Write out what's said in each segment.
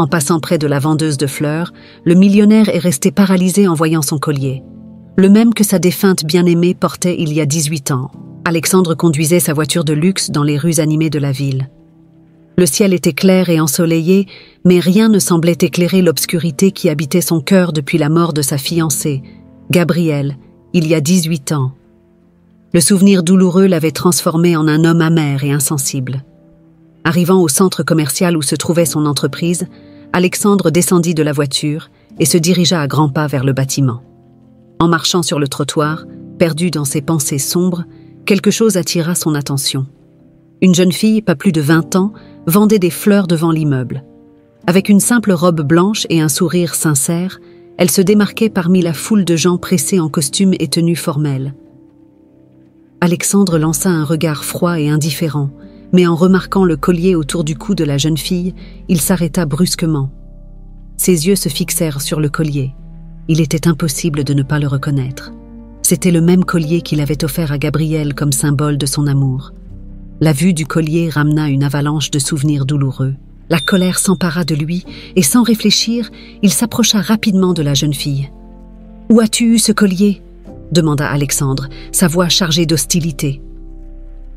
En passant près de la vendeuse de fleurs, le millionnaire est resté paralysé en voyant son collier. Le même que sa défunte bien-aimée portait il y a 18 ans. Alexandre conduisait sa voiture de luxe dans les rues animées de la ville. Le ciel était clair et ensoleillé, mais rien ne semblait éclairer l'obscurité qui habitait son cœur depuis la mort de sa fiancée, Gabrielle, il y a 18 ans. Le souvenir douloureux l'avait transformé en un homme amer et insensible. Arrivant au centre commercial où se trouvait son entreprise, Alexandre descendit de la voiture et se dirigea à grands pas vers le bâtiment. En marchant sur le trottoir, perdu dans ses pensées sombres, quelque chose attira son attention. Une jeune fille, pas plus de 20 ans, vendait des fleurs devant l'immeuble. Avec une simple robe blanche et un sourire sincère, elle se démarquait parmi la foule de gens pressés en costumes et tenues formelles. Alexandre lança un regard froid et indifférent, mais en remarquant le collier autour du cou de la jeune fille, il s'arrêta brusquement. Ses yeux se fixèrent sur le collier. Il était impossible de ne pas le reconnaître. C'était le même collier qu'il avait offert à Gabrielle comme symbole de son amour. La vue du collier ramena une avalanche de souvenirs douloureux. La colère s'empara de lui et sans réfléchir, il s'approcha rapidement de la jeune fille. « Où as-tu eu ce collier ?» demanda Alexandre, sa voix chargée d'hostilité.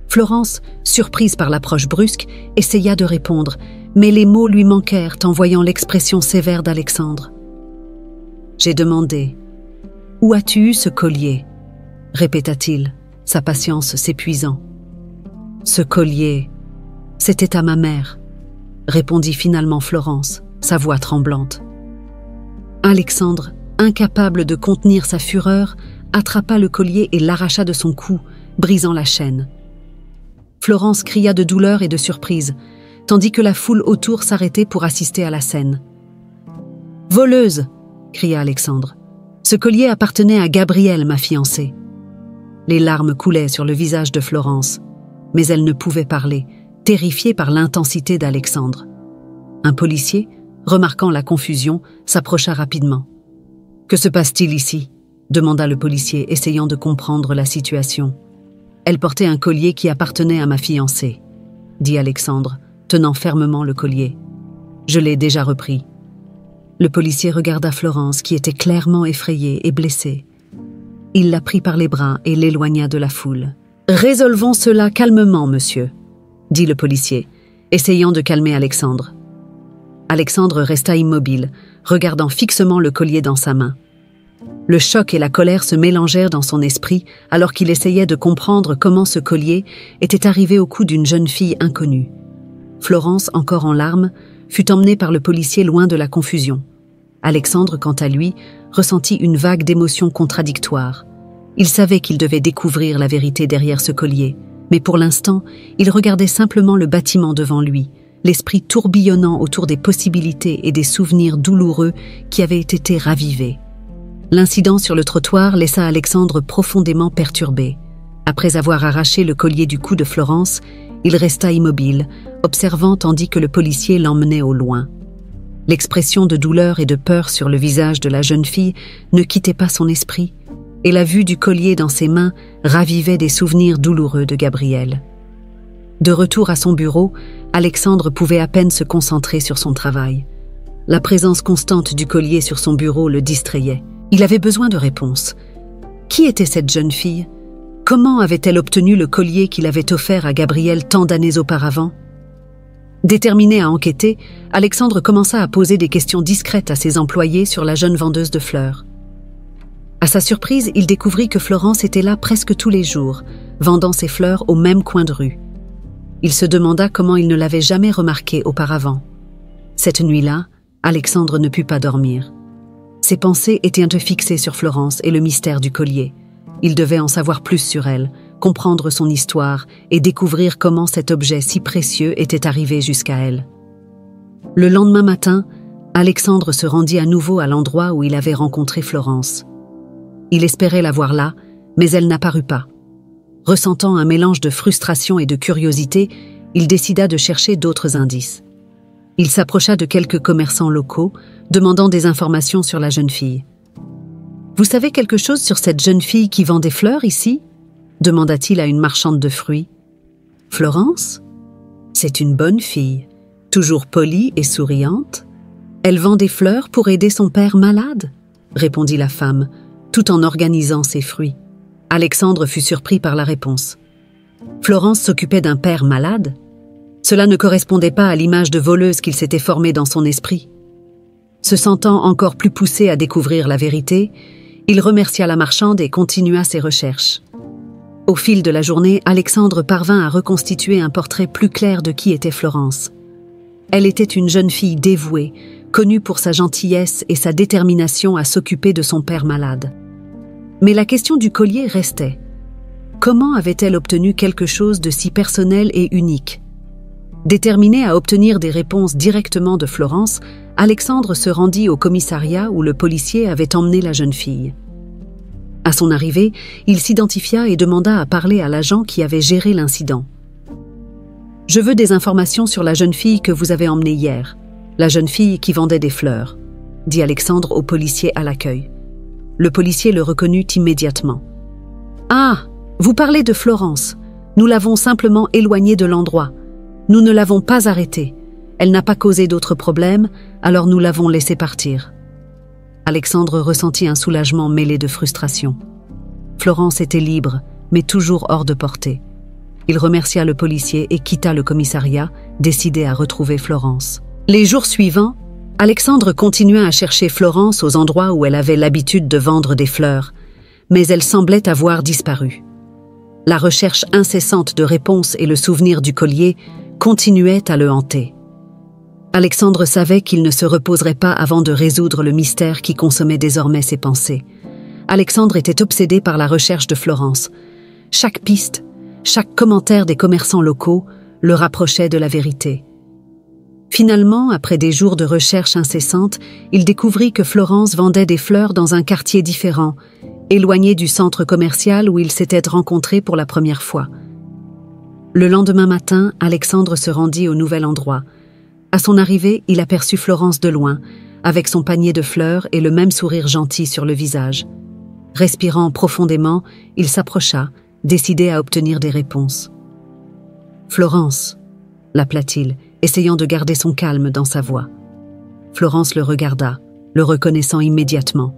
Florence, surprise par l'approche brusque, essaya de répondre, mais les mots lui manquèrent en voyant l'expression sévère d'Alexandre. « J'ai demandé. Où as-tu eu ce collier ?» répéta-t-il, sa patience s'épuisant. « Ce collier, c'était à ma mère, » répondit finalement Florence, sa voix tremblante. Alexandre, incapable de contenir sa fureur, attrapa le collier et l'arracha de son cou, brisant la chaîne. Florence cria de douleur et de surprise, tandis que la foule autour s'arrêtait pour assister à la scène. « Voleuse !» cria Alexandre. « Ce collier appartenait à Gabrielle, ma fiancée. » Les larmes coulaient sur le visage de Florence, mais elle ne pouvait parler, terrifiée par l'intensité d'Alexandre. Un policier, remarquant la confusion, s'approcha rapidement. « Que se passe-t-il ici ?» demanda le policier, essayant de comprendre la situation. « Elle portait un collier qui appartenait à ma fiancée, » dit Alexandre, tenant fermement le collier. « Je l'ai déjà repris. » Le policier regarda Florence, qui était clairement effrayée et blessée. Il la prit par les bras et l'éloigna de la foule. « Résolvons cela calmement, monsieur, » dit le policier, essayant de calmer Alexandre. Alexandre resta immobile, regardant fixement le collier dans sa main. Le choc et la colère se mélangèrent dans son esprit alors qu'il essayait de comprendre comment ce collier était arrivé au cou d'une jeune fille inconnue. Florence, encore en larmes, fut emmenée par le policier loin de la confusion. Alexandre, quant à lui, ressentit une vague d'émotions contradictoires. Il savait qu'il devait découvrir la vérité derrière ce collier, mais pour l'instant, il regardait simplement le bâtiment devant lui, l'esprit tourbillonnant autour des possibilités et des souvenirs douloureux qui avaient été ravivés. L'incident sur le trottoir laissa Alexandre profondément perturbé. Après avoir arraché le collier du cou de Florence, il resta immobile, observant tandis que le policier l'emmenait au loin. L'expression de douleur et de peur sur le visage de la jeune fille ne quittait pas son esprit, et la vue du collier dans ses mains ravivait des souvenirs douloureux de Gabrielle. De retour à son bureau, Alexandre pouvait à peine se concentrer sur son travail. La présence constante du collier sur son bureau le distrayait. Il avait besoin de réponses. Qui était cette jeune fille ? Comment avait-elle obtenu le collier qu'il avait offert à Gabrielle tant d'années auparavant ? Déterminé à enquêter, Alexandre commença à poser des questions discrètes à ses employés sur la jeune vendeuse de fleurs. À sa surprise, il découvrit que Florence était là presque tous les jours, vendant ses fleurs au même coin de rue. Il se demanda comment il ne l'avait jamais remarquée auparavant. Cette nuit-là, Alexandre ne put pas dormir. Ses pensées étaient fixées sur Florence et le mystère du collier. Il devait en savoir plus sur elle, comprendre son histoire et découvrir comment cet objet si précieux était arrivé jusqu'à elle. Le lendemain matin, Alexandre se rendit à nouveau à l'endroit où il avait rencontré Florence. Il espérait la voir là, mais elle n'apparut pas. Ressentant un mélange de frustration et de curiosité, il décida de chercher d'autres indices. Il s'approcha de quelques commerçants locaux, demandant des informations sur la jeune fille. « Vous savez quelque chose sur cette jeune fille qui vend des fleurs ici ?» demanda-t-il à une marchande de fruits. « Florence ? C'est une bonne fille, toujours polie et souriante. Elle vend des fleurs pour aider son père malade, répondit la femme, tout en organisant ses fruits. Alexandre fut surpris par la réponse. Florence s'occupait d'un père malade? Cela ne correspondait pas à l'image de voleuse qu'il s'était formée dans son esprit. Se sentant encore plus poussé à découvrir la vérité, il remercia la marchande et continua ses recherches. Au fil de la journée, Alexandre parvint à reconstituer un portrait plus clair de qui était Florence. Elle était une jeune fille dévouée, connue pour sa gentillesse et sa détermination à s'occuper de son père malade. Mais la question du collier restait. Comment avait-elle obtenu quelque chose de si personnel et unique? Déterminé à obtenir des réponses directement de Florence, Alexandre se rendit au commissariat où le policier avait emmené la jeune fille. À son arrivée, il s'identifia et demanda à parler à l'agent qui avait géré l'incident. « Je veux des informations sur la jeune fille que vous avez emmenée hier, la jeune fille qui vendait des fleurs », dit Alexandre au policier à l'accueil. Le policier le reconnut immédiatement. « Ah, vous parlez de Florence. Nous l'avons simplement éloignée de l'endroit. Nous ne l'avons pas arrêtée. Elle n'a pas causé d'autres problèmes, alors nous l'avons laissée partir. » Alexandre ressentit un soulagement mêlé de frustration. Florence était libre, mais toujours hors de portée. Il remercia le policier et quitta le commissariat, décidé à retrouver Florence. Les jours suivants, Alexandre continua à chercher Florence aux endroits où elle avait l'habitude de vendre des fleurs, mais elle semblait avoir disparu. La recherche incessante de réponses et le souvenir du collier continuaient à le hanter. Alexandre savait qu'il ne se reposerait pas avant de résoudre le mystère qui consommait désormais ses pensées. Alexandre était obsédé par la recherche de Florence. Chaque piste, chaque commentaire des commerçants locaux le rapprochait de la vérité. Finalement, après des jours de recherche incessante, il découvrit que Florence vendait des fleurs dans un quartier différent, éloigné du centre commercial où ils s'étaient rencontrés pour la première fois. Le lendemain matin, Alexandre se rendit au nouvel endroit. À son arrivée, il aperçut Florence de loin, avec son panier de fleurs et le même sourire gentil sur le visage. Respirant profondément, il s'approcha, décidé à obtenir des réponses. « Florence » l'appela-t-il, essayant de garder son calme dans sa voix. Florence le regarda, le reconnaissant immédiatement.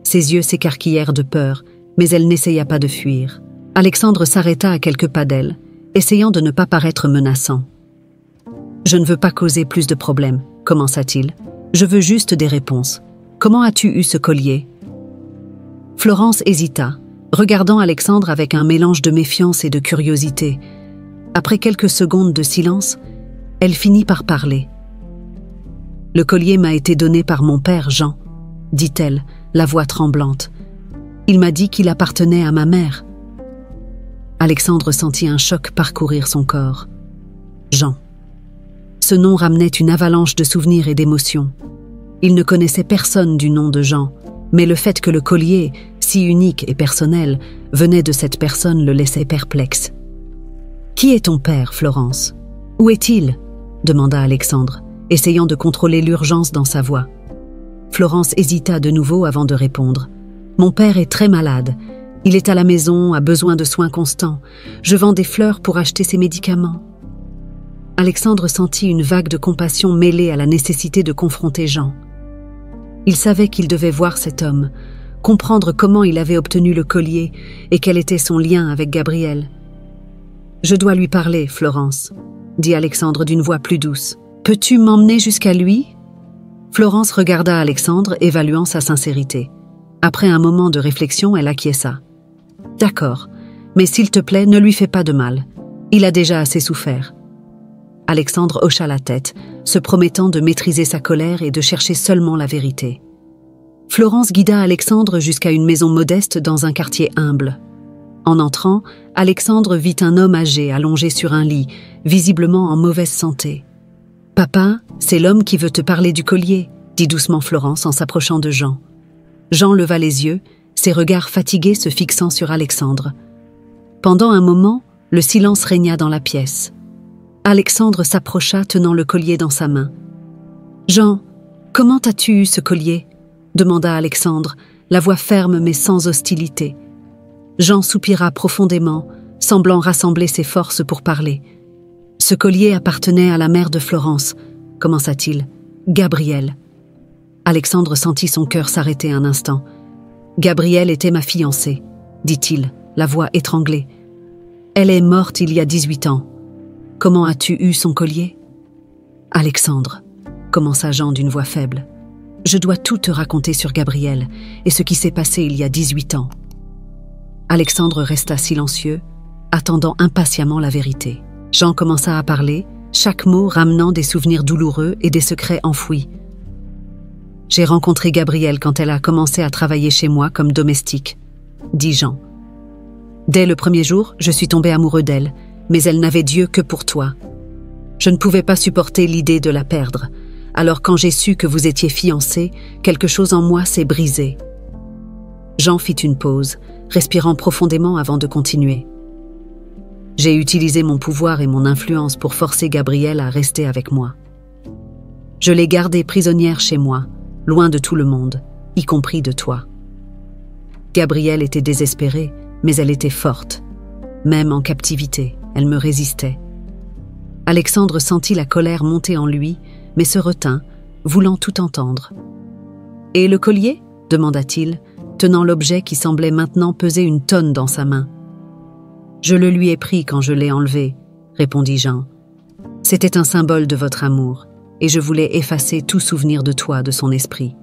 Ses yeux s'écarquillèrent de peur, mais elle n'essaya pas de fuir. Alexandre s'arrêta à quelques pas d'elle, essayant de ne pas paraître menaçant. « Je ne veux pas causer plus de problèmes, » commença-t-il. « Je veux juste des réponses. Comment as-tu eu ce collier ?» Florence hésita, regardant Alexandre avec un mélange de méfiance et de curiosité. Après quelques secondes de silence, elle finit par parler. « Le collier m'a été donné par mon père, Jean, » dit-elle, la voix tremblante. « Il m'a dit qu'il appartenait à ma mère. » Alexandre sentit un choc parcourir son corps. Jean. Ce nom ramenait une avalanche de souvenirs et d'émotions. Il ne connaissait personne du nom de Jean, mais le fait que le collier, si unique et personnel, venait de cette personne le laissait perplexe. « Qui est ton père, Florence ? Où est-il » demanda Alexandre, essayant de contrôler l'urgence dans sa voix. Florence hésita de nouveau avant de répondre. « Mon père est très malade. Il est à la maison, a besoin de soins constants. Je vends des fleurs pour acheter ses médicaments. » Alexandre sentit une vague de compassion mêlée à la nécessité de confronter Jean. Il savait qu'il devait voir cet homme, comprendre comment il avait obtenu le collier et quel était son lien avec Gabriel. « Je dois lui parler, Florence, » dit Alexandre d'une voix plus douce. « Peux-tu m'emmener jusqu'à lui ?» Florence regarda Alexandre, évaluant sa sincérité. Après un moment de réflexion, elle acquiesça. « D'accord, mais s'il te plaît, ne lui fais pas de mal. Il a déjà assez souffert. » Alexandre hocha la tête, se promettant de maîtriser sa colère et de chercher seulement la vérité. Florence guida Alexandre jusqu'à une maison modeste dans un quartier humble. En entrant, Alexandre vit un homme âgé allongé sur un lit, visiblement en mauvaise santé. « Papa, c'est l'homme qui veut te parler du collier », dit doucement Florence en s'approchant de Jean. Jean leva les yeux, ses regards fatigués se fixant sur Alexandre. Pendant un moment, le silence régna dans la pièce. Alexandre s'approcha tenant le collier dans sa main. « Jean, comment as-tu eu ce collier ?» demanda Alexandre, la voix ferme mais sans hostilité. Jean soupira profondément, semblant rassembler ses forces pour parler. « Ce collier appartenait à la mère de Florence, commença-t-il, Gabrielle. Alexandre sentit son cœur s'arrêter un instant. « Gabrielle était ma fiancée, dit-il, la voix étranglée. Elle est morte il y a 18 ans. Comment as-tu eu son collier ?»« Alexandre, commença Jean d'une voix faible, je dois tout te raconter sur Gabrielle et ce qui s'est passé il y a 18 ans. » Alexandre resta silencieux, attendant impatiemment la vérité. Jean commença à parler, chaque mot ramenant des souvenirs douloureux et des secrets enfouis. « J'ai rencontré Gabrielle quand elle a commencé à travailler chez moi comme domestique, » dit Jean. « Dès le premier jour, je suis tombé amoureux d'elle, mais elle n'avait d'yeux que pour toi. Je ne pouvais pas supporter l'idée de la perdre. Alors quand j'ai su que vous étiez fiancés, quelque chose en moi s'est brisé. » Jean fit une pause, respirant profondément avant de continuer. « J'ai utilisé mon pouvoir et mon influence pour forcer Gabrielle à rester avec moi. Je l'ai gardée prisonnière chez moi, loin de tout le monde, y compris de toi. Gabrielle était désespérée, mais elle était forte. Même en captivité, elle me résistait. » Alexandre sentit la colère monter en lui, mais se retint, voulant tout entendre. « Et le collier ?» demanda-t-il, tenant l'objet qui semblait maintenant peser une tonne dans sa main. « Je le lui ai pris quand je l'ai enlevé, » répondit Jean. « C'était un symbole de votre amour, et je voulais effacer tout souvenir de toi de son esprit. »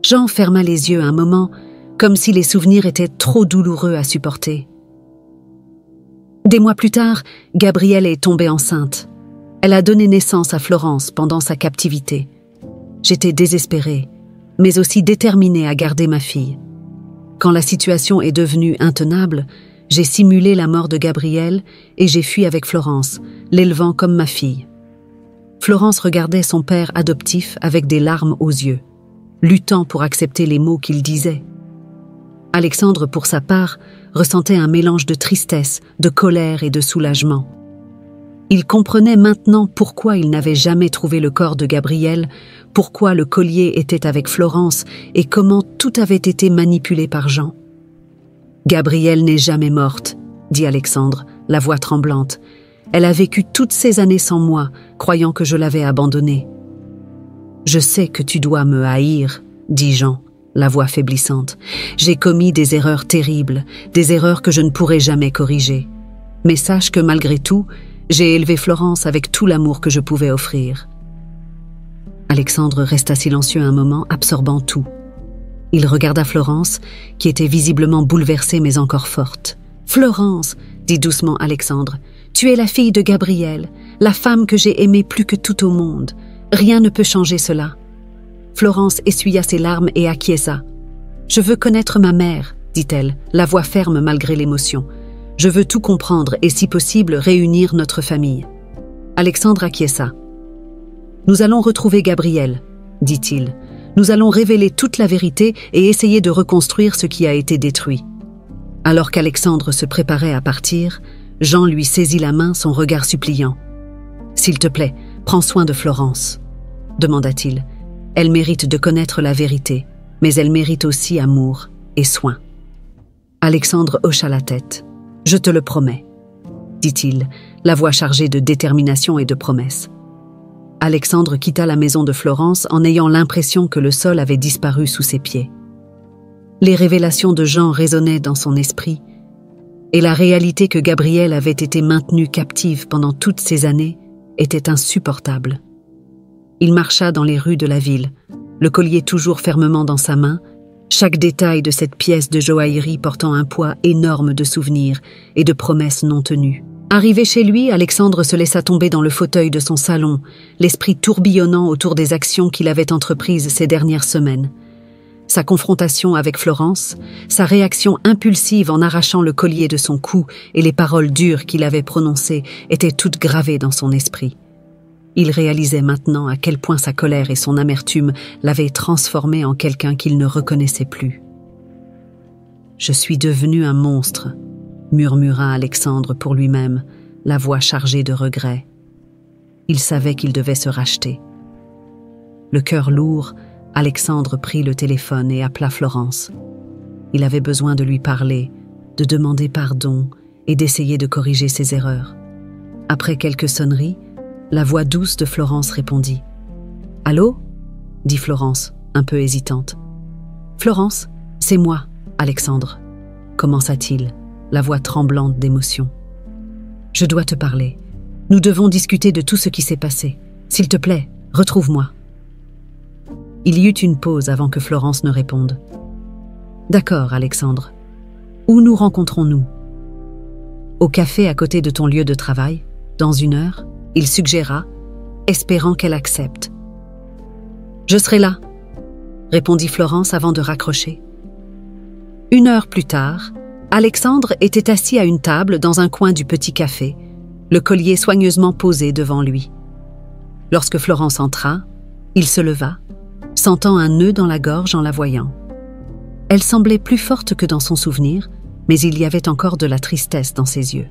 Jean ferma les yeux un moment, comme si les souvenirs étaient trop douloureux à supporter. Des mois plus tard, Gabrielle est tombée enceinte. Elle a donné naissance à Florence pendant sa captivité. J'étais désespérée, mais aussi déterminée à garder ma fille. Quand la situation est devenue intenable, j'ai simulé la mort de Gabrielle et j'ai fui avec Florence, l'élevant comme ma fille. Florence regardait son père adoptif avec des larmes aux yeux, luttant pour accepter les mots qu'il disait. Alexandre, pour sa part, ressentait un mélange de tristesse, de colère et de soulagement. Il comprenait maintenant pourquoi il n'avait jamais trouvé le corps de Gabrielle, pourquoi le collier était avec Florence et comment tout avait été manipulé par Jean. « Gabrielle n'est jamais morte, » dit Alexandre, la voix tremblante. « Elle a vécu toutes ces années sans moi, croyant que je l'avais abandonnée. »« Je sais que tu dois me haïr, » dit Jean, la voix faiblissante. « J'ai commis des erreurs terribles, des erreurs que je ne pourrai jamais corriger. Mais sache que malgré tout, j'ai élevé Florence avec tout l'amour que je pouvais offrir. » Alexandre resta silencieux un moment, absorbant tout. Il regarda Florence, qui était visiblement bouleversée mais encore forte. « Florence, » dit doucement Alexandre, « tu es la fille de Gabrielle, la femme que j'ai aimée plus que tout au monde. Rien ne peut changer cela. » Florence essuya ses larmes et acquiesça. « Je veux connaître ma mère, » dit-elle, la voix ferme malgré l'émotion. « Je veux tout comprendre et, si possible, réunir notre famille. » Alexandre acquiesça. « Nous allons retrouver Gabrielle, » dit-il. « Nous allons révéler toute la vérité et essayer de reconstruire ce qui a été détruit. » Alors qu'Alexandre se préparait à partir, Jean lui saisit la main, son regard suppliant. « S'il te plaît, prends soin de Florence, » demanda-t-il. « Elle mérite de connaître la vérité, mais elle mérite aussi amour et soin. » Alexandre hocha la tête. « Je te le promets, » dit-il, la voix chargée de détermination et de promesses. Alexandre quitta la maison de Florence en ayant l'impression que le sol avait disparu sous ses pieds. Les révélations de Jean résonnaient dans son esprit, et la réalité que Gabrielle avait été maintenue captive pendant toutes ces années était insupportable. Il marcha dans les rues de la ville, le collier toujours fermement dans sa main, chaque détail de cette pièce de joaillerie portant un poids énorme de souvenirs et de promesses non tenues. Arrivé chez lui, Alexandre se laissa tomber dans le fauteuil de son salon, l'esprit tourbillonnant autour des actions qu'il avait entreprises ces dernières semaines. Sa confrontation avec Florence, sa réaction impulsive en arrachant le collier de son cou et les paroles dures qu'il avait prononcées étaient toutes gravées dans son esprit. Il réalisait maintenant à quel point sa colère et son amertume l'avaient transformé en quelqu'un qu'il ne reconnaissait plus. « Je suis devenu un monstre », murmura Alexandre pour lui-même, la voix chargée de regret. Il savait qu'il devait se racheter. Le cœur lourd, Alexandre prit le téléphone et appela Florence. Il avait besoin de lui parler, de demander pardon et d'essayer de corriger ses erreurs. Après quelques sonneries, la voix douce de Florence répondit. « Allô ?» dit Florence, un peu hésitante. « Florence, c'est moi, Alexandre, » commença-t-il, la voix tremblante d'émotion. « Je dois te parler. Nous devons discuter de tout ce qui s'est passé. S'il te plaît, retrouve-moi. » Il y eut une pause avant que Florence ne réponde. « D'accord, Alexandre. Où nous rencontrons-nous ? » « Au café à côté de ton lieu de travail, dans 1 heure, » il suggéra, espérant qu'elle accepte. « Je serai là, » répondit Florence avant de raccrocher. 1 heure plus tard, Alexandre était assis à une table dans un coin du petit café, le collier soigneusement posé devant lui. Lorsque Florence entra, il se leva, sentant un nœud dans la gorge en la voyant. Elle semblait plus forte que dans son souvenir, mais il y avait encore de la tristesse dans ses yeux.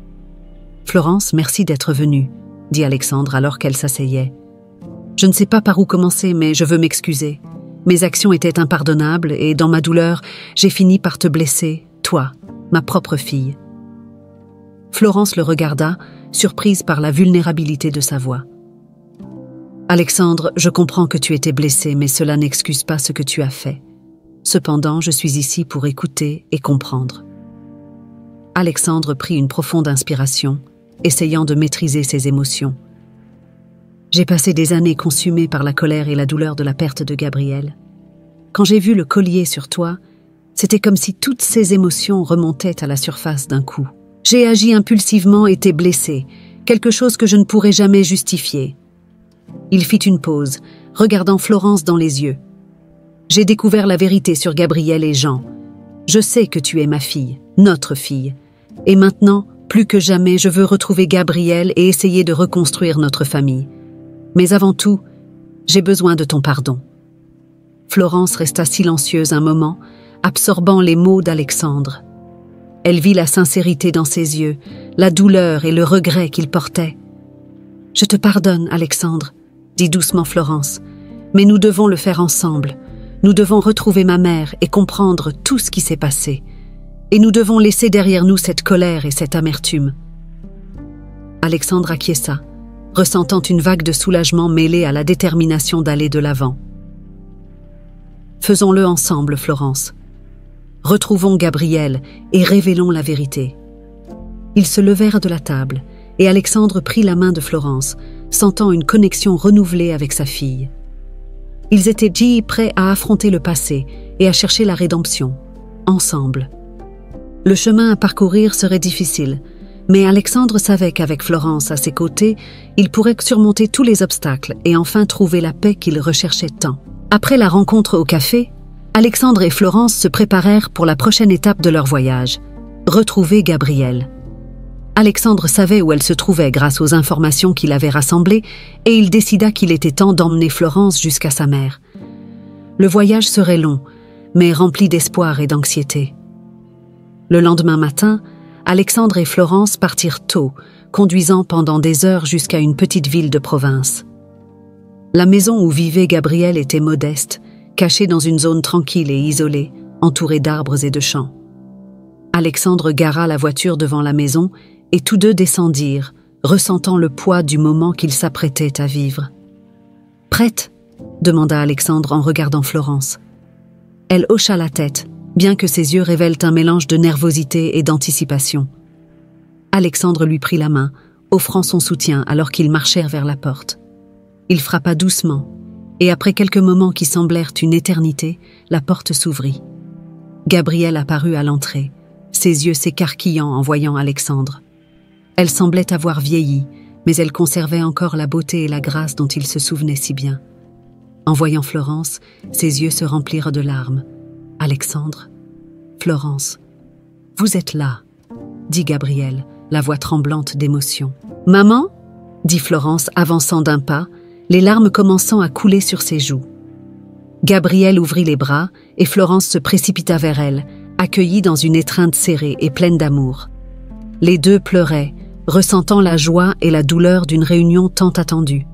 « Florence, merci d'être venue, » dit Alexandre alors qu'elle s'asseyait. « Je ne sais pas par où commencer, mais je veux m'excuser. Mes actions étaient impardonnables et, dans ma douleur, j'ai fini par te blesser, toi, ma propre fille. » Florence le regarda, surprise par la vulnérabilité de sa voix. « Alexandre, je comprends que tu étais blessé, mais cela n'excuse pas ce que tu as fait. Cependant, je suis ici pour écouter et comprendre. » Alexandre prit une profonde inspiration, essayant de maîtriser ses émotions. « J'ai passé des années consumées par la colère et la douleur de la perte de Gabriel. Quand j'ai vu le collier sur toi, c'était comme si toutes ces émotions remontaient à la surface d'un coup. J'ai agi impulsivement et t'ai blessé, quelque chose que je ne pourrais jamais justifier. » Il fit une pause, regardant Florence dans les yeux. « J'ai découvert la vérité sur Gabriel et Jean. Je sais que tu es ma fille, notre fille. Et maintenant, plus que jamais, je veux retrouver Gabriel et essayer de reconstruire notre famille. Mais avant tout, j'ai besoin de ton pardon. » Florence resta silencieuse un moment, absorbant les mots d'Alexandre. Elle vit la sincérité dans ses yeux, la douleur et le regret qu'il portait. « Je te pardonne, Alexandre, » dit doucement Florence, « mais nous devons le faire ensemble. Nous devons retrouver ma mère et comprendre tout ce qui s'est passé. Et nous devons laisser derrière nous cette colère et cette amertume. » Alexandre acquiesça, ressentant une vague de soulagement mêlée à la détermination d'aller de l'avant. « Faisons-le ensemble, Florence. Retrouvons Gabriel et révélons la vérité. » Ils se levèrent de la table et Alexandre prit la main de Florence, sentant une connexion renouvelée avec sa fille. Ils étaient prêts à affronter le passé et à chercher la rédemption, ensemble. Le chemin à parcourir serait difficile, mais Alexandre savait qu'avec Florence à ses côtés, il pourrait surmonter tous les obstacles et enfin trouver la paix qu'il recherchait tant. Après la rencontre au café, Alexandre et Florence se préparèrent pour la prochaine étape de leur voyage, retrouver Gabriel. Alexandre savait où elle se trouvait grâce aux informations qu'il avait rassemblées et il décida qu'il était temps d'emmener Florence jusqu'à sa mère. Le voyage serait long, mais rempli d'espoir et d'anxiété. Le lendemain matin, Alexandre et Florence partirent tôt, conduisant pendant des heures jusqu'à une petite ville de province. La maison où vivait Gabriel était modeste, cachée dans une zone tranquille et isolée, entourée d'arbres et de champs. Alexandre gara la voiture devant la maison et tous deux descendirent, ressentant le poids du moment qu'ils s'apprêtaient à vivre. « Prête ?» demanda Alexandre en regardant Florence. Elle hocha la tête, bien que ses yeux révèlent un mélange de nervosité et d'anticipation. Alexandre lui prit la main, offrant son soutien alors qu'ils marchèrent vers la porte. Il frappa doucement, et après quelques moments qui semblèrent une éternité, la porte s'ouvrit. Gabriel apparut à l'entrée, ses yeux s'écarquillant en voyant Alexandre. Elle semblait avoir vieilli, mais elle conservait encore la beauté et la grâce dont il se souvenait si bien. En voyant Florence, ses yeux se remplirent de larmes. « Alexandre, Florence, vous êtes là », dit Gabriel, la voix tremblante d'émotion. « Maman ?» dit Florence, avançant d'un pas, les larmes commençant à couler sur ses joues. Gabriel ouvrit les bras et Florence se précipita vers elle, accueillie dans une étreinte serrée et pleine d'amour. Les deux pleuraient, ressentant la joie et la douleur d'une réunion tant attendue.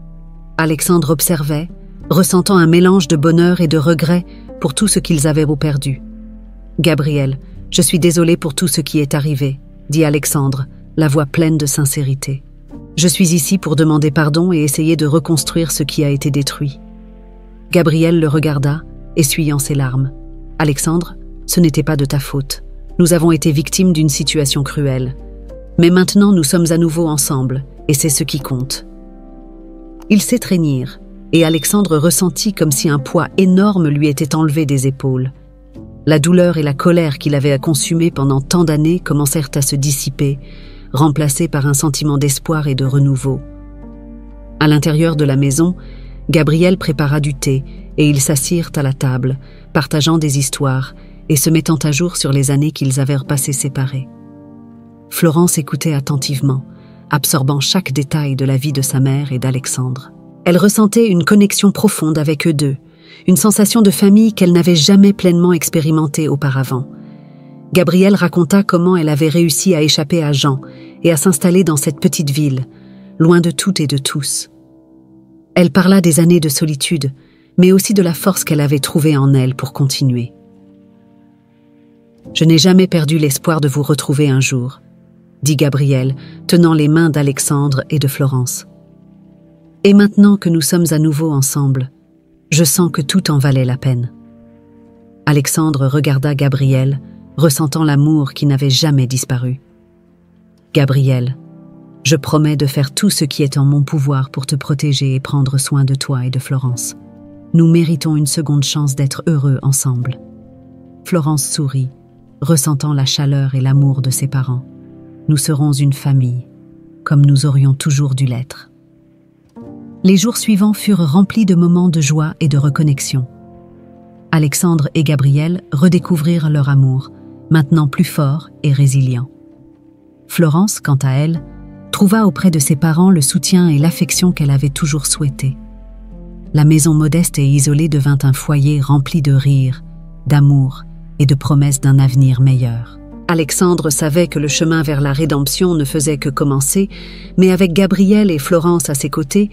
Alexandre observait, ressentant un mélange de bonheur et de regret pour tout ce qu'ils avaient perdu. « Gabriel, je suis désolée pour tout ce qui est arrivé », dit Alexandre, la voix pleine de sincérité. « Je suis ici pour demander pardon et essayer de reconstruire ce qui a été détruit. » Gabriel le regarda, essuyant ses larmes. « Alexandre, ce n'était pas de ta faute. Nous avons été victimes d'une situation cruelle. Mais maintenant, nous sommes à nouveau ensemble, et c'est ce qui compte. » Ils s'étreignirent, et Alexandre ressentit comme si un poids énorme lui était enlevé des épaules. La douleur et la colère qu'il avait consumées pendant tant d'années commencèrent à se dissiper, remplacés par un sentiment d'espoir et de renouveau. À l'intérieur de la maison, Gabriel prépara du thé et ils s'assirent à la table, partageant des histoires et se mettant à jour sur les années qu'ils avaient passées séparés. Florence écoutait attentivement, absorbant chaque détail de la vie de sa mère et d'Alexandre. Elle ressentait une connexion profonde avec eux deux, une sensation de famille qu'elle n'avait jamais pleinement expérimentée auparavant. Gabrielle raconta comment elle avait réussi à échapper à Jean et à s'installer dans cette petite ville, loin de tout et de tous. Elle parla des années de solitude, mais aussi de la force qu'elle avait trouvée en elle pour continuer. « Je n'ai jamais perdu l'espoir de vous retrouver un jour », dit Gabrielle, tenant les mains d'Alexandre et de Florence. « Et maintenant que nous sommes à nouveau ensemble, je sens que tout en valait la peine. » Alexandre regarda Gabrielle, ressentant l'amour qui n'avait jamais disparu. « Gabrielle, je promets de faire tout ce qui est en mon pouvoir pour te protéger et prendre soin de toi et de Florence. Nous méritons une seconde chance d'être heureux ensemble. » Florence sourit, ressentant la chaleur et l'amour de ses parents. « Nous serons une famille, comme nous aurions toujours dû l'être. » Les jours suivants furent remplis de moments de joie et de reconnexion. Alexandre et Gabrielle redécouvrirent leur amour, maintenant plus fort et résilient. Florence, quant à elle, trouva auprès de ses parents le soutien et l'affection qu'elle avait toujours souhaité. La maison modeste et isolée devint un foyer rempli de rires, d'amour et de promesses d'un avenir meilleur. Alexandre savait que le chemin vers la rédemption ne faisait que commencer, mais avec Gabrielle et Florence à ses côtés,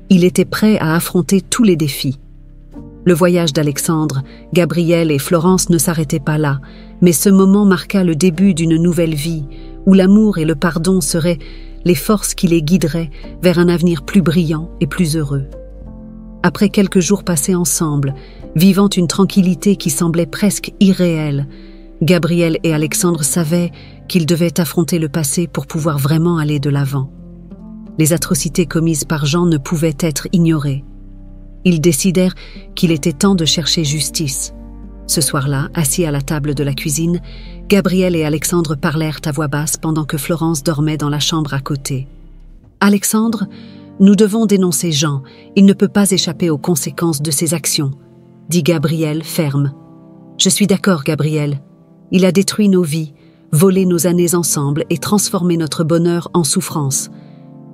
il était prêt à affronter tous les défis. Le voyage d'Alexandre, Gabrielle et Florence ne s'arrêtaient pas là, mais ce moment marqua le début d'une nouvelle vie, où l'amour et le pardon seraient les forces qui les guideraient vers un avenir plus brillant et plus heureux. Après quelques jours passés ensemble, vivant une tranquillité qui semblait presque irréelle, Gabrielle et Alexandre savaient qu'ils devaient affronter le passé pour pouvoir vraiment aller de l'avant. Les atrocités commises par Jean ne pouvaient être ignorées. Ils décidèrent qu'il était temps de chercher justice. Ce soir-là, assis à la table de la cuisine, Gabrielle et Alexandre parlèrent à voix basse pendant que Florence dormait dans la chambre à côté. « Alexandre, nous devons dénoncer Jean. Il ne peut pas échapper aux conséquences de ses actions, » dit Gabrielle ferme. « Je suis d'accord, Gabrielle. Il a détruit nos vies, volé nos années ensemble et transformé notre bonheur en souffrance.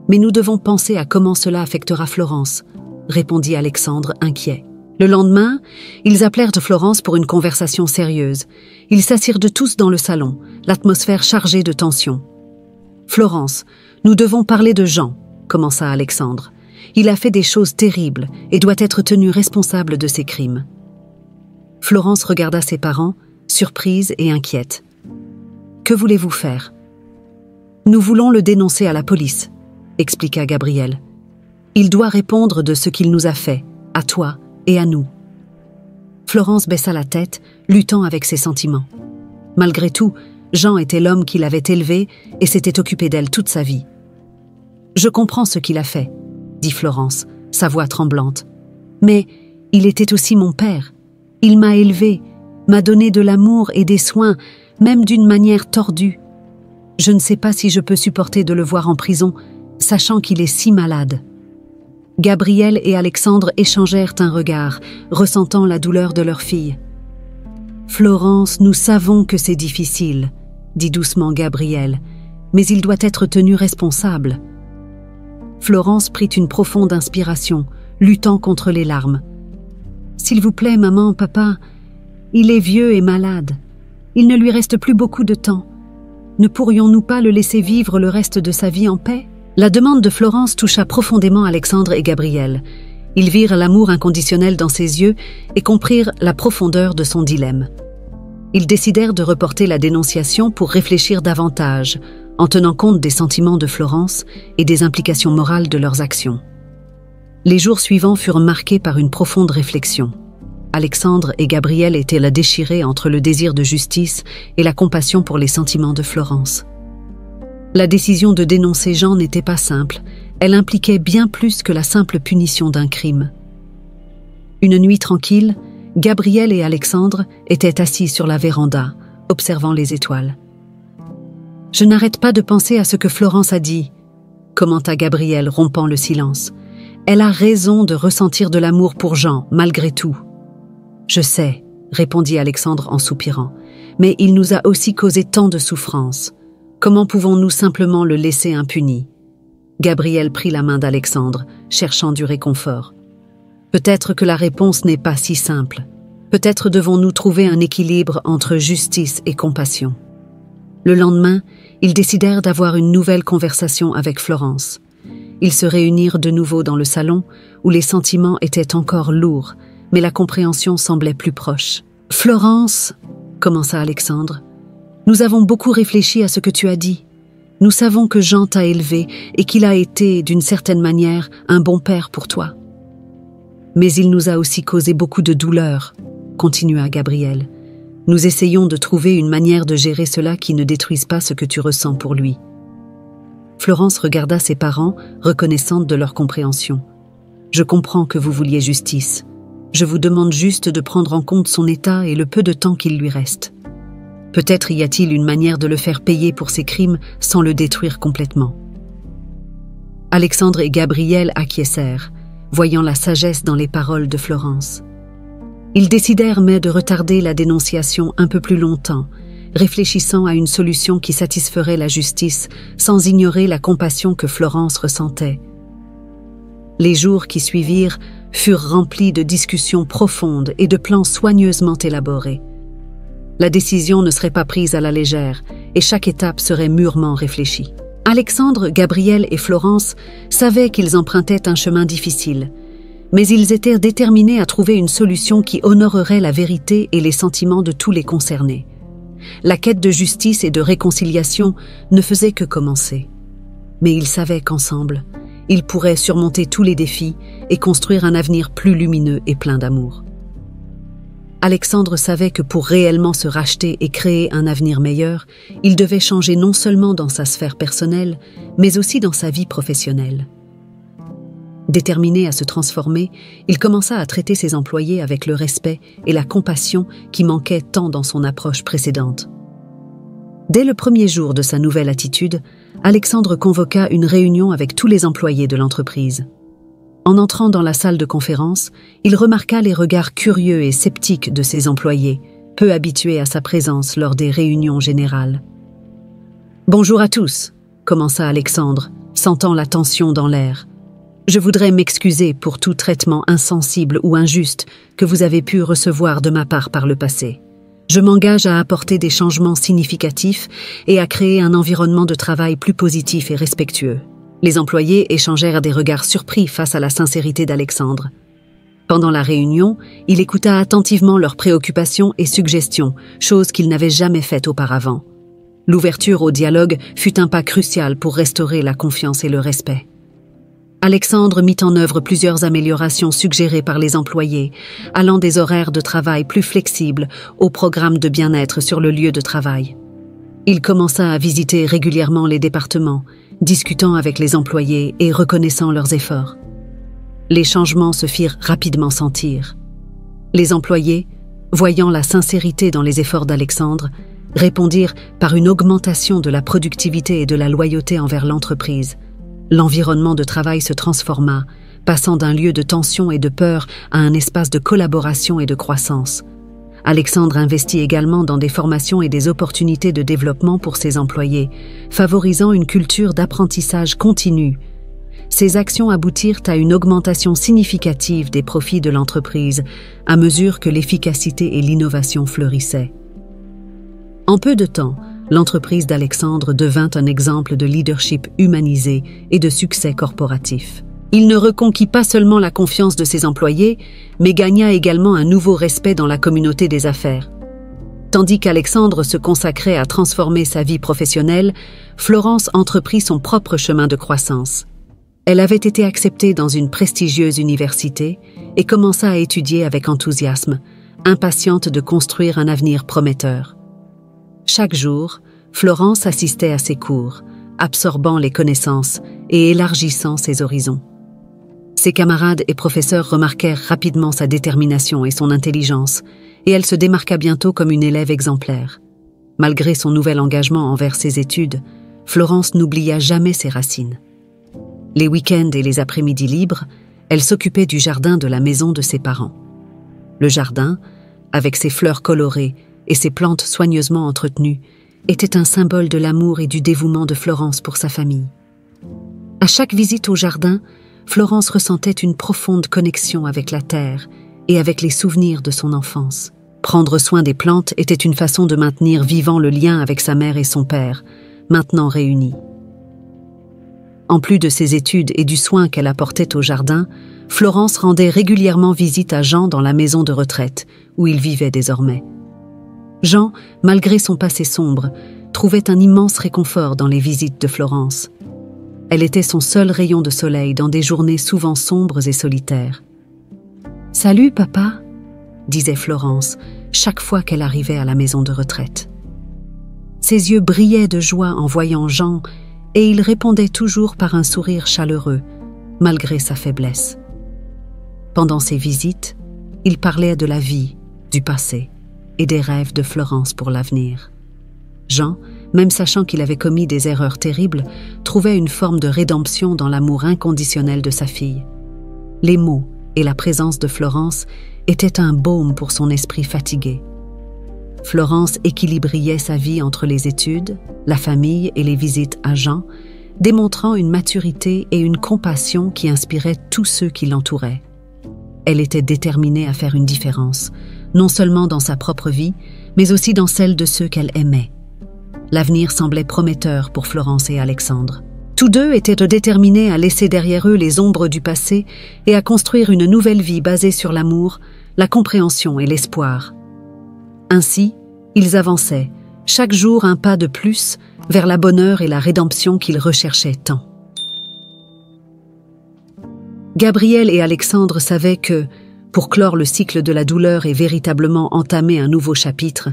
Mais nous devons penser à comment cela affectera Florence, » répondit Alexandre inquiet. Le lendemain, ils appelèrent Florence pour une conversation sérieuse. Ils s'assirent tous dans le salon, l'atmosphère chargée de tension. « Florence, nous devons parler de Jean, » commença Alexandre. « Il a fait des choses terribles et doit être tenu responsable de ses crimes. » Florence regarda ses parents, surprise et inquiète. « Que voulez-vous faire ?»« Nous voulons le dénoncer à la police, » expliqua Gabrielle. « Il doit répondre de ce qu'il nous a fait, à toi et à nous. » Florence baissa la tête, luttant avec ses sentiments. Malgré tout, Jean était l'homme qui l'avait élevée et s'était occupé d'elle toute sa vie. « Je comprends ce qu'il a fait, » dit Florence, sa voix tremblante. « Mais il était aussi mon père. Il m'a élevée, m'a donné de l'amour et des soins, même d'une manière tordue. Je ne sais pas si je peux supporter de le voir en prison, sachant qu'il est si malade. » Gabrielle et Alexandre échangèrent un regard, ressentant la douleur de leur fille. « Florence, nous savons que c'est difficile, » dit doucement Gabrielle, « mais il doit être tenu responsable. » Florence prit une profonde inspiration, luttant contre les larmes. « S'il vous plaît, maman, papa, il est vieux et malade. Il ne lui reste plus beaucoup de temps. Ne pourrions-nous pas le laisser vivre le reste de sa vie en paix ?» La demande de Florence toucha profondément Alexandre et Gabrielle. Ils virent l'amour inconditionnel dans ses yeux et comprirent la profondeur de son dilemme. Ils décidèrent de reporter la dénonciation pour réfléchir davantage, en tenant compte des sentiments de Florence et des implications morales de leurs actions. Les jours suivants furent marqués par une profonde réflexion. Alexandre et Gabrielle étaient là déchirés entre le désir de justice et la compassion pour les sentiments de Florence. La décision de dénoncer Jean n'était pas simple, elle impliquait bien plus que la simple punition d'un crime. Une nuit tranquille, Gabrielle et Alexandre étaient assis sur la véranda, observant les étoiles. « Je n'arrête pas de penser à ce que Florence a dit », commenta Gabrielle, rompant le silence. « Elle a raison de ressentir de l'amour pour Jean, malgré tout. »« Je sais, » répondit Alexandre en soupirant, « mais il nous a aussi causé tant de souffrance. Comment pouvons-nous simplement le laisser impuni ?» Gabrielle prit la main d'Alexandre, cherchant du réconfort. « Peut-être que la réponse n'est pas si simple. Peut-être devons-nous trouver un équilibre entre justice et compassion. » Le lendemain, ils décidèrent d'avoir une nouvelle conversation avec Florence. Ils se réunirent de nouveau dans le salon, où les sentiments étaient encore lourds, mais la compréhension semblait plus proche. « Florence, » commença Alexandre, « nous avons beaucoup réfléchi à ce que tu as dit. Nous savons que Jean t'a élevé et qu'il a été, d'une certaine manière, un bon père pour toi. Mais il nous a aussi causé beaucoup de douleur, » continua Gabrielle. « Nous essayons de trouver une manière de gérer cela qui ne détruise pas ce que tu ressens pour lui. » Florence regarda ses parents, reconnaissante de leur compréhension. « Je comprends que vous vouliez justice. Je vous demande juste de prendre en compte son état et le peu de temps qu'il lui reste. Peut-être y a-t-il une manière de le faire payer pour ses crimes sans le détruire complètement. » Alexandre et Gabrielle acquiescèrent, voyant la sagesse dans les paroles de Florence. Ils décidèrent mais de retarder la dénonciation un peu plus longtemps, réfléchissant à une solution qui satisferait la justice sans ignorer la compassion que Florence ressentait. Les jours qui suivirent furent remplis de discussions profondes et de plans soigneusement élaborés. La décision ne serait pas prise à la légère et chaque étape serait mûrement réfléchie. Alexandre, Gabrielle et Florence savaient qu'ils empruntaient un chemin difficile, mais ils étaient déterminés à trouver une solution qui honorerait la vérité et les sentiments de tous les concernés. La quête de justice et de réconciliation ne faisait que commencer. Mais ils savaient qu'ensemble, ils pourraient surmonter tous les défis et construire un avenir plus lumineux et plein d'amour. Alexandre savait que pour réellement se racheter et créer un avenir meilleur, il devait changer non seulement dans sa sphère personnelle, mais aussi dans sa vie professionnelle. Déterminé à se transformer, il commença à traiter ses employés avec le respect et la compassion qui manquaient tant dans son approche précédente. Dès le premier jour de sa nouvelle attitude, Alexandre convoqua une réunion avec tous les employés de l'entreprise. En entrant dans la salle de conférence, il remarqua les regards curieux et sceptiques de ses employés, peu habitués à sa présence lors des réunions générales. « Bonjour à tous », commença Alexandre, sentant la tension dans l'air. « Je voudrais m'excuser pour tout traitement insensible ou injuste que vous avez pu recevoir de ma part par le passé. Je m'engage à apporter des changements significatifs et à créer un environnement de travail plus positif et respectueux. » Les employés échangèrent des regards surpris face à la sincérité d'Alexandre. Pendant la réunion, il écouta attentivement leurs préoccupations et suggestions, chose qu'il n'avait jamais faite auparavant. L'ouverture au dialogue fut un pas crucial pour restaurer la confiance et le respect. Alexandre mit en œuvre plusieurs améliorations suggérées par les employés, allant des horaires de travail plus flexibles au programme de bien-être sur le lieu de travail. Il commença à visiter régulièrement les départements, discutant avec les employés et reconnaissant leurs efforts. Les changements se firent rapidement sentir. Les employés, voyant la sincérité dans les efforts d'Alexandre, répondirent par une augmentation de la productivité et de la loyauté envers l'entreprise. L'environnement de travail se transforma, passant d'un lieu de tension et de peur à un espace de collaboration et de croissance. Alexandre investit également dans des formations et des opportunités de développement pour ses employés, favorisant une culture d'apprentissage continu. Ces actions aboutirent à une augmentation significative des profits de l'entreprise, à mesure que l'efficacité et l'innovation fleurissaient. En peu de temps, l'entreprise d'Alexandre devint un exemple de leadership humanisé et de succès corporatif. Il ne reconquit pas seulement la confiance de ses employés, mais gagna également un nouveau respect dans la communauté des affaires. Tandis qu'Alexandre se consacrait à transformer sa vie professionnelle, Florence entreprit son propre chemin de croissance. Elle avait été acceptée dans une prestigieuse université et commença à étudier avec enthousiasme, impatiente de construire un avenir prometteur. Chaque jour, Florence assistait à ses cours, absorbant les connaissances et élargissant ses horizons. Ses camarades et professeurs remarquèrent rapidement sa détermination et son intelligence, et elle se démarqua bientôt comme une élève exemplaire. Malgré son nouvel engagement envers ses études, Florence n'oublia jamais ses racines. Les week-ends et les après-midi libres, elle s'occupait du jardin de la maison de ses parents. Le jardin, avec ses fleurs colorées et ses plantes soigneusement entretenues, était un symbole de l'amour et du dévouement de Florence pour sa famille. À chaque visite au jardin, Florence ressentait une profonde connexion avec la terre et avec les souvenirs de son enfance. Prendre soin des plantes était une façon de maintenir vivant le lien avec sa mère et son père, maintenant réunis. En plus de ses études et du soin qu'elle apportait au jardin, Florence rendait régulièrement visite à Jean dans la maison de retraite, où il vivait désormais. Jean, malgré son passé sombre, trouvait un immense réconfort dans les visites de Florence. Elle était son seul rayon de soleil dans des journées souvent sombres et solitaires. « Salut, papa !» disait Florence, chaque fois qu'elle arrivait à la maison de retraite. Ses yeux brillaient de joie en voyant Jean, et il répondait toujours par un sourire chaleureux, malgré sa faiblesse. Pendant ses visites, il parlait de la vie, du passé et des rêves de Florence pour l'avenir. Jean, même sachant qu'il avait commis des erreurs terribles, trouvait une forme de rédemption dans l'amour inconditionnel de sa fille. Les mots et la présence de Florence étaient un baume pour son esprit fatigué. Florence équilibrait sa vie entre les études, la famille et les visites à Jean, démontrant une maturité et une compassion qui inspiraient tous ceux qui l'entouraient. Elle était déterminée à faire une différence, non seulement dans sa propre vie, mais aussi dans celle de ceux qu'elle aimait. L'avenir semblait prometteur pour Florence et Alexandre. Tous deux étaient déterminés à laisser derrière eux les ombres du passé et à construire une nouvelle vie basée sur l'amour, la compréhension et l'espoir. Ainsi, ils avançaient, chaque jour un pas de plus, vers la bonne heure et la rédemption qu'ils recherchaient tant. Gabriel et Alexandre savaient que, pour clore le cycle de la douleur et véritablement entamer un nouveau chapitre,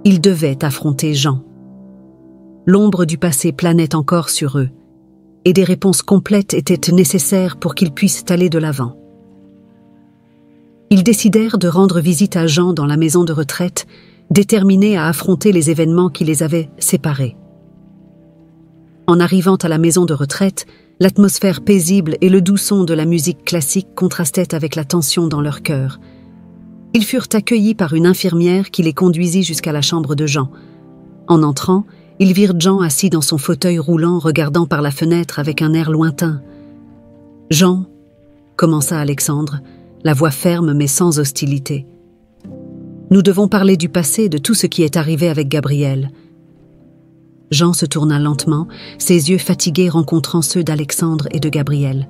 ils devaient affronter Jean. L'ombre du passé planait encore sur eux, et des réponses complètes étaient nécessaires pour qu'ils puissent aller de l'avant. Ils décidèrent de rendre visite à Jean dans la maison de retraite, déterminés à affronter les événements qui les avaient séparés. En arrivant à la maison de retraite, l'atmosphère paisible et le doux son de la musique classique contrastaient avec la tension dans leur cœur. Ils furent accueillis par une infirmière qui les conduisit jusqu'à la chambre de Jean. En entrant, ils virent Jean assis dans son fauteuil roulant, regardant par la fenêtre avec un air lointain. « Jean, » commença Alexandre, la voix ferme mais sans hostilité. « Nous devons parler du passé, de tout ce qui est arrivé avec Gabriel. » Jean se tourna lentement, ses yeux fatigués rencontrant ceux d'Alexandre et de Gabriel.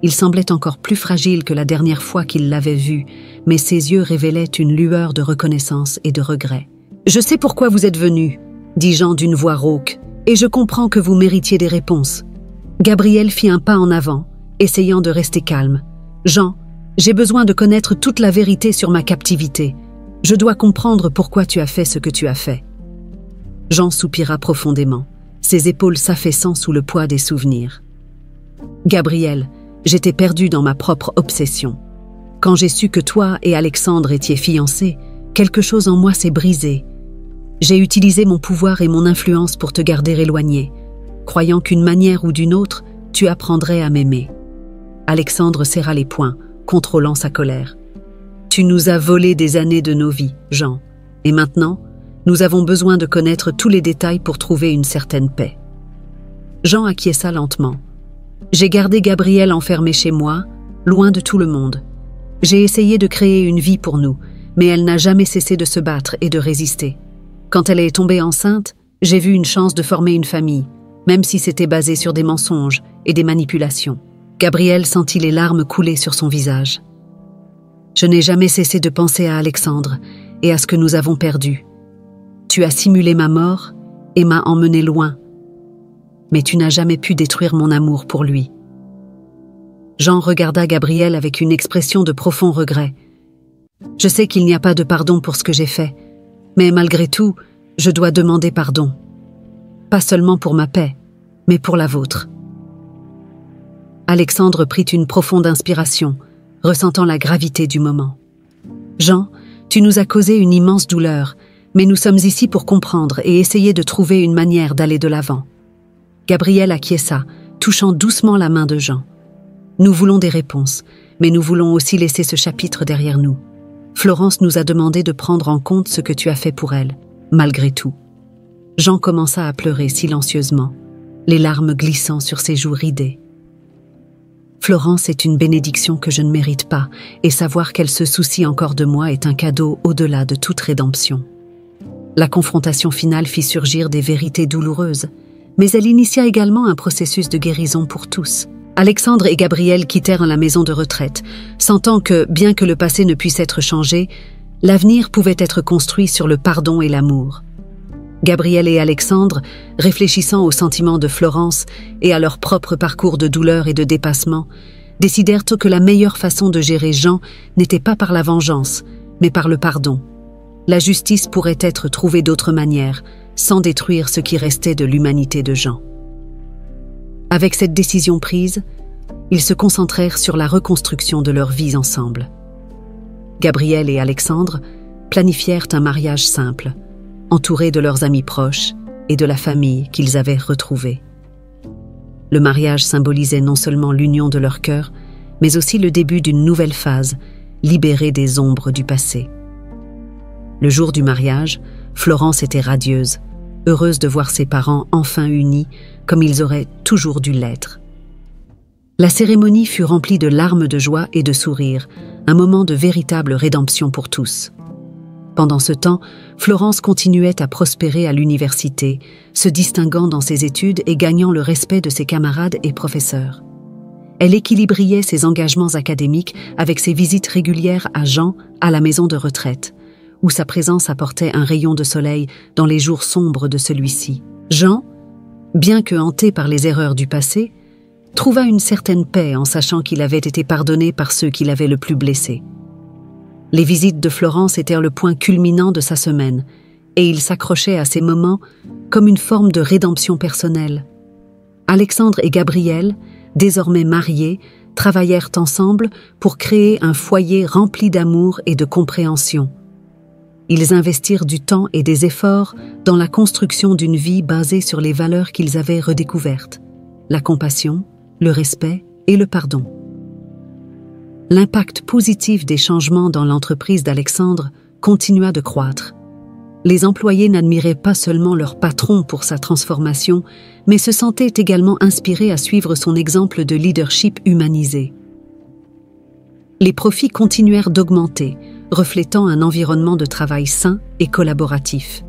Il semblait encore plus fragile que la dernière fois qu'il l'avait vu, mais ses yeux révélaient une lueur de reconnaissance et de regret. « Je sais pourquoi vous êtes venu, » dit Jean d'une voix rauque, « et je comprends que vous méritiez des réponses. » Gabriel fit un pas en avant, essayant de rester calme. « Jean, j'ai besoin de connaître toute la vérité sur ma captivité. Je dois comprendre pourquoi tu as fait ce que tu as fait. » Jean soupira profondément, ses épaules s'affaissant sous le poids des souvenirs. « Gabriel, j'étais perdu dans ma propre obsession. Quand j'ai su que toi et Alexandre étiez fiancés, quelque chose en moi s'est brisé. J'ai utilisé mon pouvoir et mon influence pour te garder éloigné, croyant qu'une manière ou d'une autre, tu apprendrais à m'aimer. » Alexandre serra les poings, contrôlant sa colère. « Tu nous as volé des années de nos vies, Jean, et maintenant, nous avons besoin de connaître tous les détails pour trouver une certaine paix. » Jean acquiesça lentement. « J'ai gardé Gabriel enfermée chez moi, loin de tout le monde. J'ai essayé de créer une vie pour nous, mais elle n'a jamais cessé de se battre et de résister. Quand elle est tombée enceinte, j'ai vu une chance de former une famille, même si c'était basé sur des mensonges et des manipulations. » Gabriel sentit les larmes couler sur son visage. « Je n'ai jamais cessé de penser à Alexandre et à ce que nous avons perdu. Tu as simulé ma mort et m'as emmené loin. Mais tu n'as jamais pu détruire mon amour pour lui. Jean regarda Gabriel avec une expression de profond regret. « Je sais qu'il n'y a pas de pardon pour ce que j'ai fait, mais malgré tout, je dois demander pardon. Pas seulement pour ma paix, mais pour la vôtre. » Alexandre prit une profonde inspiration, ressentant la gravité du moment. « Jean, tu nous as causé une immense douleur, mais nous sommes ici pour comprendre et essayer de trouver une manière d'aller de l'avant. » Gabriel acquiesça, touchant doucement la main de Jean. « Nous voulons des réponses, mais nous voulons aussi laisser ce chapitre derrière nous. Florence nous a demandé de prendre en compte ce que tu as fait pour elle, malgré tout. » Jean commença à pleurer silencieusement, les larmes glissant sur ses joues ridées. « Florence est une bénédiction que je ne mérite pas, et savoir qu'elle se soucie encore de moi est un cadeau au-delà de toute rédemption. » La confrontation finale fit surgir des vérités douloureuses, mais elle initia également un processus de guérison pour tous. Alexandre et Gabriel quittèrent la maison de retraite, sentant que, bien que le passé ne puisse être changé, l'avenir pouvait être construit sur le pardon et l'amour. Gabriel et Alexandre, réfléchissant aux sentiments de Florence et à leur propre parcours de douleur et de dépassement, décidèrent que la meilleure façon de gérer Jean n'était pas par la vengeance, mais par le pardon. La justice pourrait être trouvée d'autres manières, sans détruire ce qui restait de l'humanité de Jean. Avec cette décision prise, ils se concentrèrent sur la reconstruction de leurs vies ensemble. Gabriel et Alexandre planifièrent un mariage simple, entourés de leurs amis proches et de la famille qu'ils avaient retrouvée. Le mariage symbolisait non seulement l'union de leur cœur, mais aussi le début d'une nouvelle phase, libérée des ombres du passé. Le jour du mariage, Florence était radieuse, heureuse de voir ses parents enfin unis comme ils auraient toujours dû l'être. La cérémonie fut remplie de larmes de joie et de sourires, un moment de véritable rédemption pour tous. Pendant ce temps, Florence continuait à prospérer à l'université, se distinguant dans ses études et gagnant le respect de ses camarades et professeurs. Elle équilibrait ses engagements académiques avec ses visites régulières à Jean à la maison de retraite, où sa présence apportait un rayon de soleil dans les jours sombres de celui-ci. Jean, bien que hanté par les erreurs du passé, trouva une certaine paix en sachant qu'il avait été pardonné par ceux qui l'avaient le plus blessé. Les visites de Florence étaient le point culminant de sa semaine, et il s'accrochait à ces moments comme une forme de rédemption personnelle. Alexandre et Gabriel, désormais mariés, travaillèrent ensemble pour créer un foyer rempli d'amour et de compréhension. Ils investirent du temps et des efforts dans la construction d'une vie basée sur les valeurs qu'ils avaient redécouvertes, la compassion, le respect et le pardon. L'impact positif des changements dans l'entreprise d'Alexandre continua de croître. Les employés n'admiraient pas seulement leur patron pour sa transformation, mais se sentaient également inspirés à suivre son exemple de leadership humanisé. Les profits continuèrent d'augmenter, reflétant un environnement de travail sain et collaboratif.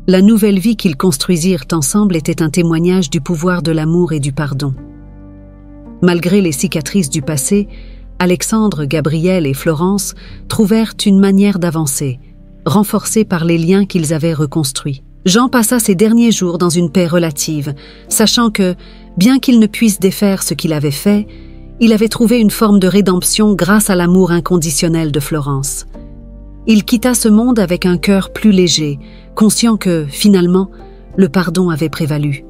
La nouvelle vie qu'ils construisirent ensemble était un témoignage du pouvoir de l'amour et du pardon. Malgré les cicatrices du passé, Alexandre, Gabriel et Florence trouvèrent une manière d'avancer, renforcée par les liens qu'ils avaient reconstruits. Jean passa ses derniers jours dans une paix relative, sachant que, bien qu'il ne puisse défaire ce qu'il avait fait, il avait trouvé une forme de rédemption grâce à l'amour inconditionnel de Florence. Il quitta ce monde avec un cœur plus léger, conscient que, finalement, le pardon avait prévalu.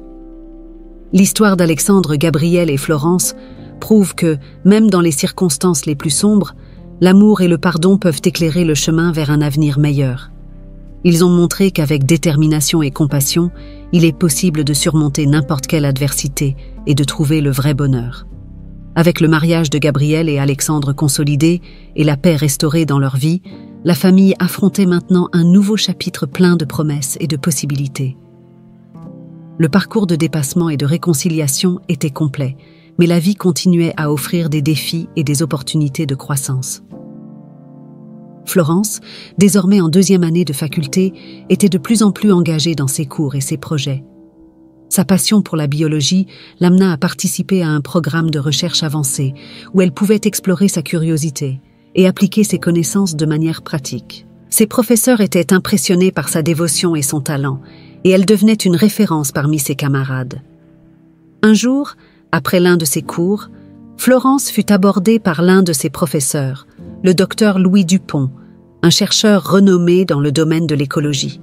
L'histoire d'Alexandre, Gabriel et Florence prouve que, même dans les circonstances les plus sombres, l'amour et le pardon peuvent éclairer le chemin vers un avenir meilleur. Ils ont montré qu'avec détermination et compassion, il est possible de surmonter n'importe quelle adversité et de trouver le vrai bonheur. Avec le mariage de Gabriel et Alexandre consolidé et la paix restaurée dans leur vie, la famille affrontait maintenant un nouveau chapitre plein de promesses et de possibilités. Le parcours de dépassement et de réconciliation était complet, mais la vie continuait à offrir des défis et des opportunités de croissance. Florence, désormais en 2e année de faculté, était de plus en plus engagée dans ses cours et ses projets. Sa passion pour la biologie l'amena à participer à un programme de recherche avancée où elle pouvait explorer sa curiosité et appliquer ses connaissances de manière pratique. Ses professeurs étaient impressionnés par sa dévotion et son talent, et elle devenait une référence parmi ses camarades. Un jour, après l'un de ses cours, Florence fut abordée par l'un de ses professeurs, le docteur Louis Dupont, un chercheur renommé dans le domaine de l'écologie.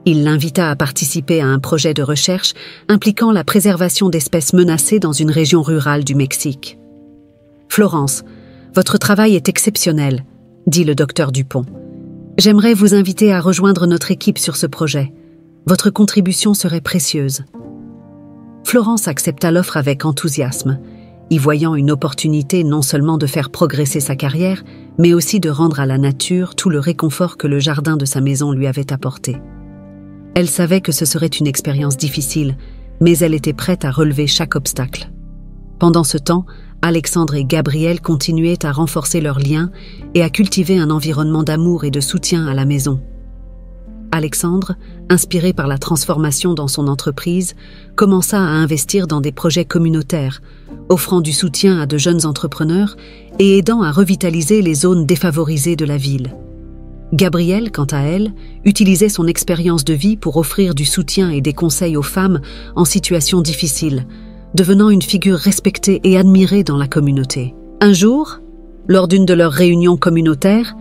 Il l'invita à participer à un projet de recherche impliquant la préservation d'espèces menacées dans une région rurale du Mexique. « Florence, votre travail est exceptionnel », dit le docteur Dupont. « J'aimerais vous inviter à rejoindre notre équipe sur ce projet. Votre contribution serait précieuse. » Florence accepta l'offre avec enthousiasme, y voyant une opportunité non seulement de faire progresser sa carrière, mais aussi de rendre à la nature tout le réconfort que le jardin de sa maison lui avait apporté. Elle savait que ce serait une expérience difficile, mais elle était prête à relever chaque obstacle. Pendant ce temps, Alexandre et Gabriel continuaient à renforcer leurs liens et à cultiver un environnement d'amour et de soutien à la maison. Alexandre, inspiré par la transformation dans son entreprise, commença à investir dans des projets communautaires, offrant du soutien à de jeunes entrepreneurs et aidant à revitaliser les zones défavorisées de la ville. Gabrielle, quant à elle, utilisait son expérience de vie pour offrir du soutien et des conseils aux femmes en situation difficile, devenant une figure respectée et admirée dans la communauté. Un jour, lors d'une de leurs réunions communautaires,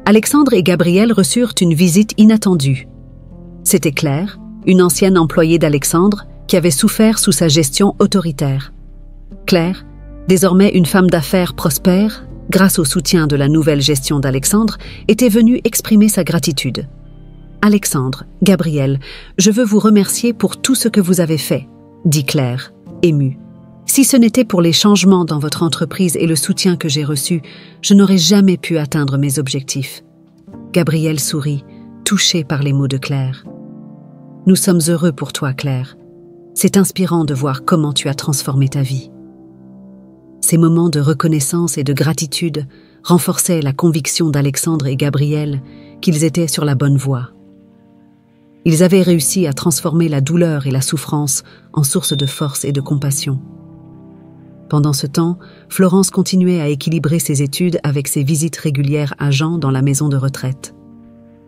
Alexandre et Gabrielle reçurent une visite inattendue. C'était Claire, une ancienne employée d'Alexandre, qui avait souffert sous sa gestion autoritaire. Claire, désormais une femme d'affaires prospère, grâce au soutien de la nouvelle gestion d'Alexandre, était venue exprimer sa gratitude. « Alexandre, Gabrielle, je veux vous remercier pour tout ce que vous avez fait, » dit Claire, émue. « Si ce n'était pour les changements dans votre entreprise et le soutien que j'ai reçu, je n'aurais jamais pu atteindre mes objectifs. » Gabrielle sourit, touchée par les mots de Claire. « Nous sommes heureux pour toi, Claire. C'est inspirant de voir comment tu as transformé ta vie. » Ces moments de reconnaissance et de gratitude renforçaient la conviction d'Alexandre et Gabrielle qu'ils étaient sur la bonne voie. Ils avaient réussi à transformer la douleur et la souffrance en source de force et de compassion. Pendant ce temps, Florence continuait à équilibrer ses études avec ses visites régulières à Jean dans la maison de retraite.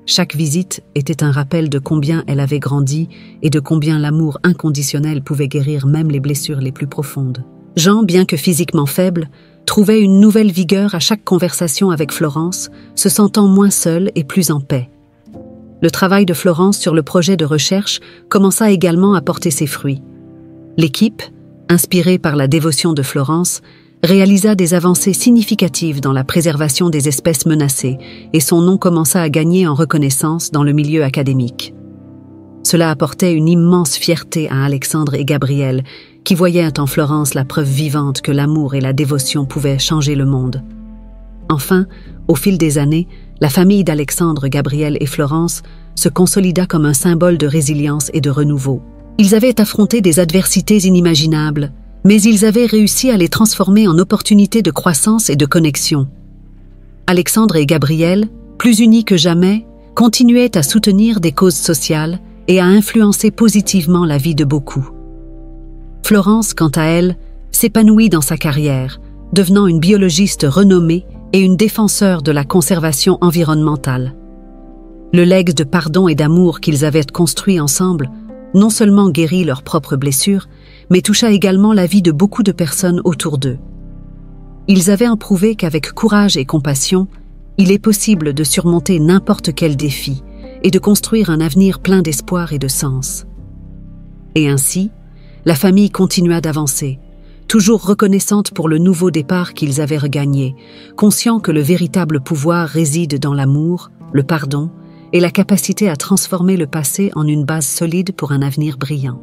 Chaque visite était un rappel de combien elle avait grandi et de combien l'amour inconditionnel pouvait guérir même les blessures les plus profondes. Jean, bien que physiquement faible, trouvait une nouvelle vigueur à chaque conversation avec Florence, se sentant moins seul et plus en paix. Le travail de Florence sur le projet de recherche commença également à porter ses fruits. L'équipe, inspirée par la dévotion de Florence, réalisa des avancées significatives dans la préservation des espèces menacées et son nom commença à gagner en reconnaissance dans le milieu académique. Cela apportait une immense fierté à Alexandre et Gabrielle, qui voyaient en Florence la preuve vivante que l'amour et la dévotion pouvaient changer le monde. Enfin, au fil des années, la famille d'Alexandre, Gabrielle et Florence se consolida comme un symbole de résilience et de renouveau. Ils avaient affronté des adversités inimaginables, mais ils avaient réussi à les transformer en opportunités de croissance et de connexion. Alexandre et Gabrielle, plus unis que jamais, continuaient à soutenir des causes sociales et à influencer positivement la vie de beaucoup. Florence, quant à elle, s'épanouit dans sa carrière, devenant une biologiste renommée et une défenseure de la conservation environnementale. Le legs de pardon et d'amour qu'ils avaient construit ensemble non seulement guérit leurs propres blessures, mais toucha également la vie de beaucoup de personnes autour d'eux. Ils avaient prouvé qu'avec courage et compassion, il est possible de surmonter n'importe quel défi et de construire un avenir plein d'espoir et de sens. Et ainsi, la famille continua d'avancer, toujours reconnaissante pour le nouveau départ qu'ils avaient regagné, conscient que le véritable pouvoir réside dans l'amour, le pardon et la capacité à transformer le passé en une base solide pour un avenir brillant.